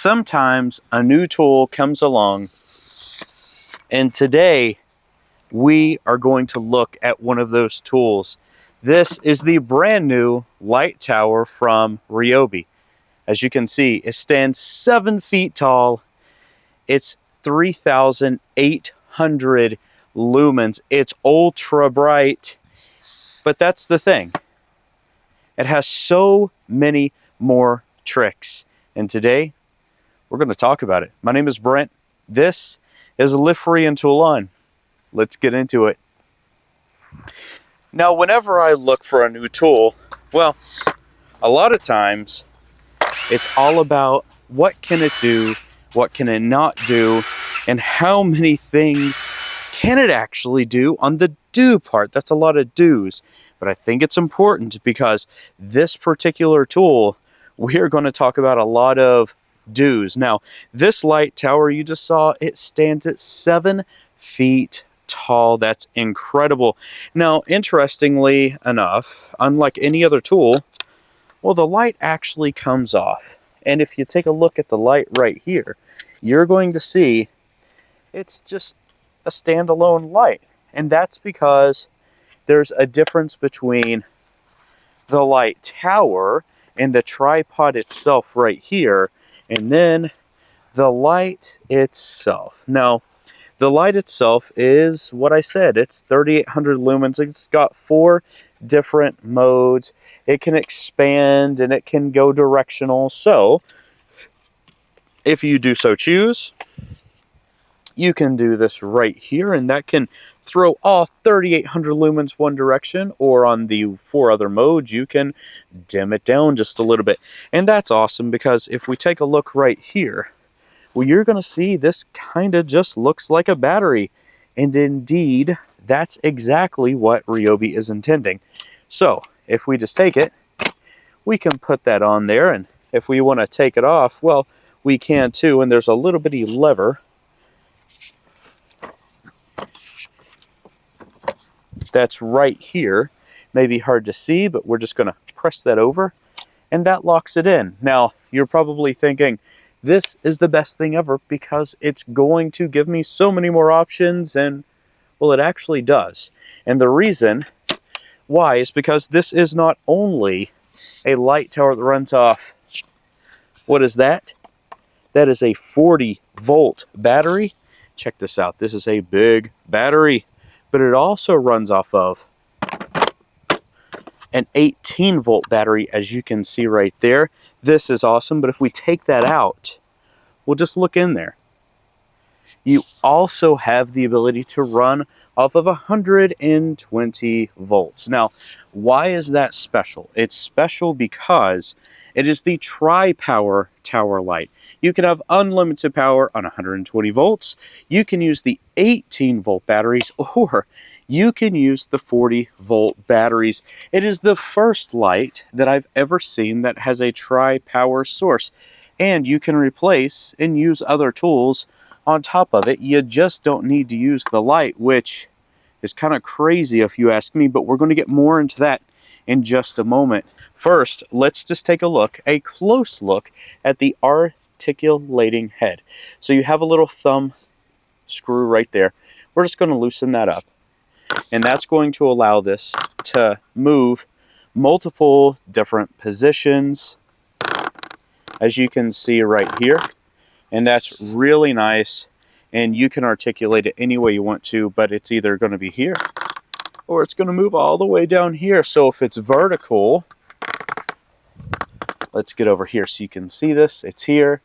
sometimes a new tool comes along, and today we are going to look at one of those tools. This is the brand new light tower from Ryobi. As you can see, it stands 7 feet tall. It's 3,800 lumens. It's ultra bright, but that's the thing. It has so many more tricks, and today we're going to talk about it. My name is Brent. This is a Live Free and Tool On. Let's get into it. Now, whenever I look for a new tool, well, a lot of times it's all about what can it do, what can it not do, and how many things can it actually do on the do part. That's a lot of do's, but I think it's important because this particular tool, we are going to talk about a lot of do's. Now, this light tower you just saw, it stands at 7 feet tall. That's incredible. Now, interestingly enough, unlike any other tool, well, the light actually comes off. And if you take a look at the light right here, you're going to see it's just a standalone light. And that's because there's a difference between the light tower and the tripod itself right here, and then the light itself. Now, the light itself is what I said. It's 3,800 lumens. It's got 4 different modes. It can expand and it can go directional. So, if you do so choose, you can do this right here, and that can throw all 3,800 lumens one direction, or on the 4 other modes, you can dim it down just a little bit. And that's awesome because if we take a look right here, well, you're going to see this kind of just looks like a battery. And indeed, that's exactly what Ryobi is intending. So, if we just take it, we can put that on there, and if we want to take it off, well, we can too, and there's a little bitty lever that's right here. Maybe hard to see, but we're just going to press that over, and that locks it in. Now, you're probably thinking, this is the best thing ever because it's going to give me so many more options, and well, it actually does. And the reason why is because this is not only a light tower that runs off, what is that? That is a 40-volt battery. Check this out. This is a big battery, but it also runs off of an 18-volt battery, as you can see right there. This is awesome, but if we take that out, we'll just look in there. You also have the ability to run off of 120 volts. Now, why is that special? It's special because it is the tri-power tower light. You can have unlimited power on 120 volts. You can use the 18-volt batteries, or you can use the 40-volt batteries. It is the first light that I've ever seen that has a tri-power source. And you can replace and use other tools on top of it. You just don't need to use the light, which is kind of crazy if you ask me, but we're going to get more into that in just a moment. First, let's just take a close look at the articulating head. So you have a little thumb screw right there. We're just going to loosen that up, and that's going to allow this to move multiple different positions, as you can see right here. And that's really nice, and you can articulate it any way you want to, but it's either going to be here or it's going to move all the way down here. So if it's vertical, let's get over here so you can see this. It's here.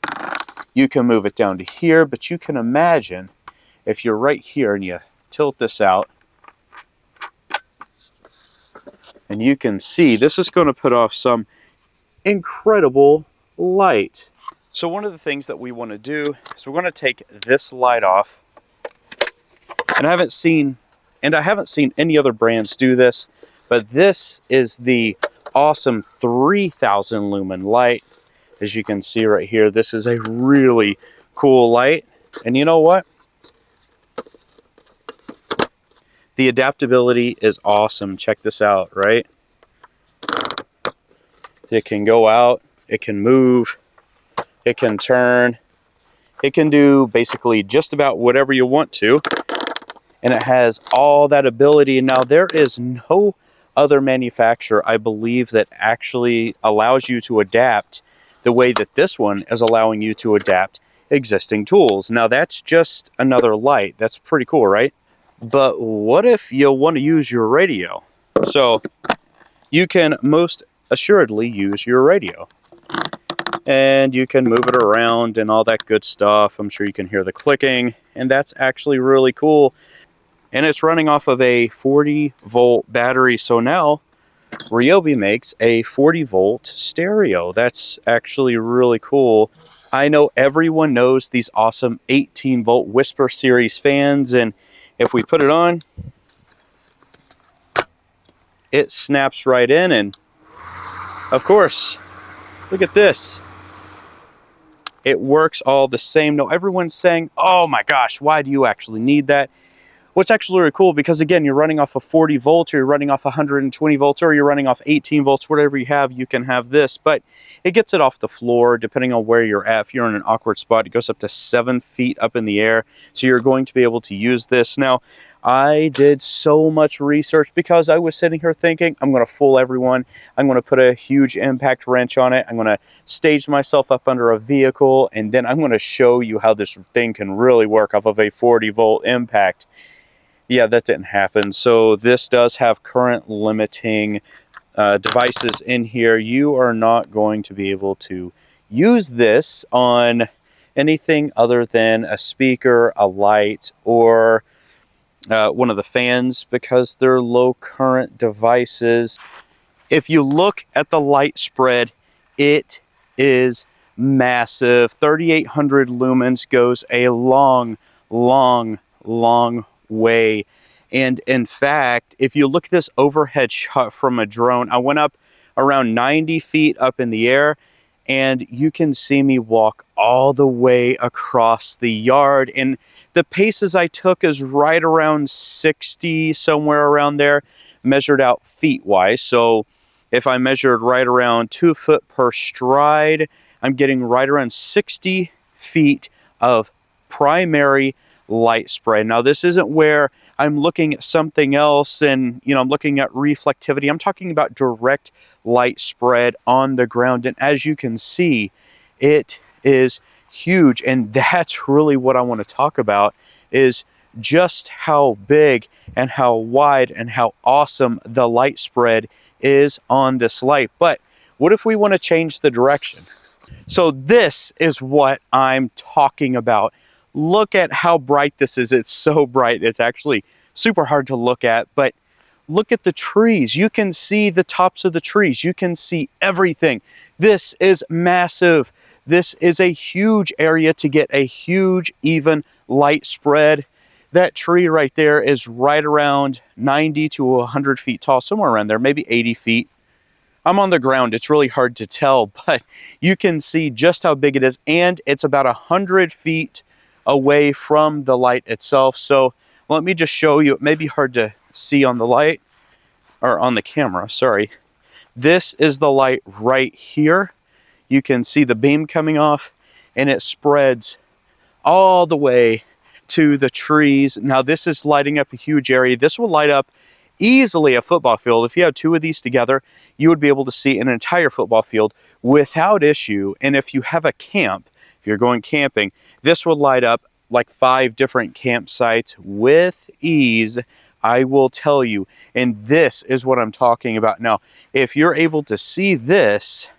You can move it down to here, but you can imagine if you're right here and you tilt this out, and you can see this is going to put off some incredible light. So one of the things that we want to do is we're going to take this light off. And I haven't seen any other brands do this, but this is the awesome 3,000 lumen light. As you can see right here, this is a really cool light. And you know what? The adaptability is awesome. Check this out, right? It can go out, it can move. It can turn. It can do basically just about whatever you want to. And it has all that ability. Now, there is no other manufacturer, I believe, that actually allows you to adapt the way that this one is allowing you to adapt existing tools. Now, that's just another light. That's pretty cool, right? But what if you want to use your radio? So you can most assuredly use your radio. And you can move it around and all that good stuff. I'm sure you can hear the clicking, and that's actually really cool. And it's running off of a 40-volt battery. So now Ryobi makes a 40-volt stereo. That's actually really cool. I know everyone knows these awesome 18-volt Whisper Series fans, and if we put it on, it snaps right in. And of course, look at this. It works all the same. No, everyone's saying, oh my gosh, why do you actually need that? What's actually really cool, because again, you're running off of 40 volts, or you're running off 120 volts, or you're running off 18 volts, whatever you have, you can have this. But it gets it off the floor, depending on where you're at. If you're in an awkward spot, it goes up to 7 feet up in the air. So you're going to be able to use this. Now, I did so much research because I was sitting here thinking, I'm going to fool everyone. I'm going to put a huge impact wrench on it. I'm going to stage myself up under a vehicle, and then I'm going to show you how this thing can really work off of a 40-volt impact. Yeah, that didn't happen. So this does have current limiting devices in here. You are not going to be able to use this on anything other than a speaker, a light, or one of the fans, because they're low current devices. If you look at the light spread, it is massive. 3,800 lumens goes a long, long, long way. And in fact, if you look at this overhead shot from a drone, I went up around 90 feet up in the air, and you can see me walk all the way across the yard. And the paces I took is right around 60, somewhere around there, measured out feet-wise. So if I measured right around 2 foot per stride, I'm getting right around 60 feet of primary light spread. Now, this isn't where I'm looking at something else and, I'm looking at reflectivity. I'm talking about direct light spread on the ground. And as you can see, it is huge. And that's really what I want to talk about, is just how big and how wide and how awesome the light spread is on this light. But what if we want to change the direction? So this is what I'm talking about. Look at how bright this is. It's so bright. It's actually super hard to look at, but look at the trees. You can see the tops of the trees. You can see everything. This is massive. This is a huge area to get a huge, even light spread. That tree right there is right around 90 to 100 feet tall, somewhere around there, maybe 80 feet. I'm on the ground. It's really hard to tell, but you can see just how big it is, and it's about 100 feet away from the light itself. So let me just show you. It may be hard to see on the light, or on the camera, sorry. This is the light right here. You can see the beam coming off, and it spreads all the way to the trees. Now, this is lighting up a huge area. This will light up easily a football field. If you had 2 of these together, you would be able to see an entire football field without issue. And if you have a camp, if you're going camping, this will light up like 5 different campsites with ease, I will tell you. And this is what I'm talking about. Now, if you're able to see this,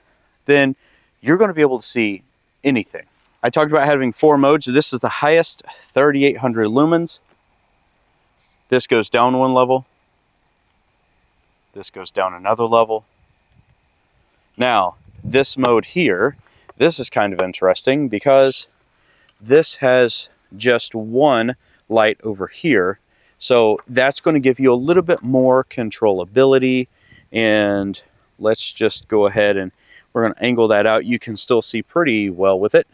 then you're going to be able to see anything. I talked about having 4 modes. This is the highest, 3,800 lumens. This goes down 1 level. This goes down another level. Now, this mode here, this is kind of interesting because this has just 1 light over here. So that's going to give you a little bit more controllability. And let's just go ahead and we're going to angle that out. You can still see pretty well with it.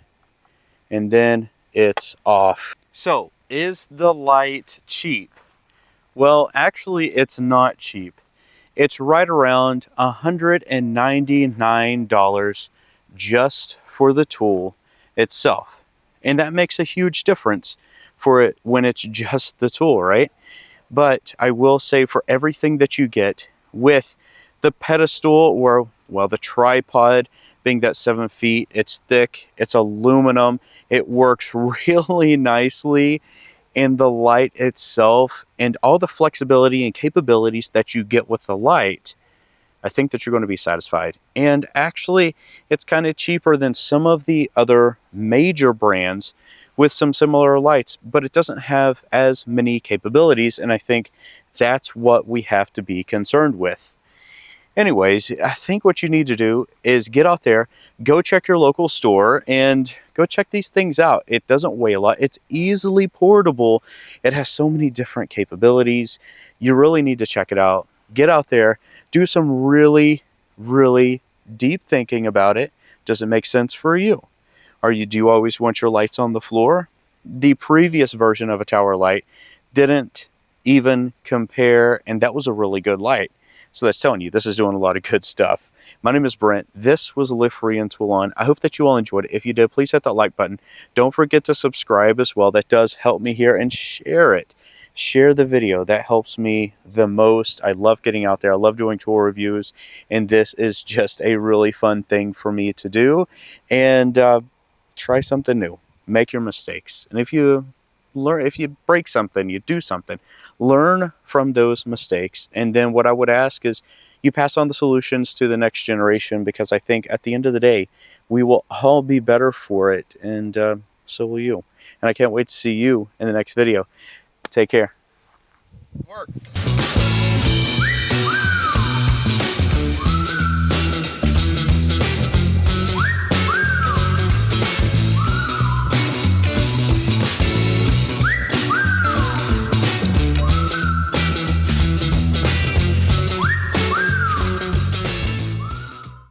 And then it's off. So, is the light cheap? Well, actually, it's not cheap. It's right around $199 just for the tool itself. And that makes a huge difference for it when it's just the tool, right? But I will say, for everything that you get with the pedestal, or, well, the tripod, being that 7 feet, it's thick, it's aluminum, it works really nicely, and the light itself and all the flexibility and capabilities that you get with the light, I think that you're going to be satisfied. And actually, it's kind of cheaper than some of the other major brands with some similar lights, but it doesn't have as many capabilities, and I think that's what we have to be concerned with. Anyways, I think what you need to do is get out there, go check your local store, and go check these things out. It doesn't weigh a lot. It's easily portable. It has so many different capabilities. You really need to check it out. Get out there, do some really, really deep thinking about it. Does it make sense for you? Do you always want your lights on the floor? The previous version of a tower light didn't even compare, and that was a really good light. So that's telling you this is doing a lot of good stuff. My name is Brent. This was Live Free and Tool On. I hope that you all enjoyed it. If you did, please hit that like button. Don't forget to subscribe as well. That does help me here. And share it. Share the video. That helps me the most. I love getting out there. I love doing tool reviews. And this is just a really fun thing for me to do. And try something new. Make your mistakes. And if you break something, you do something, learn from those mistakes. And then what I would ask is you pass on the solutions to the next generation, because I think at the end of the day, we will all be better for it. And so will you. And I can't wait to see you in the next video. Take care. Work.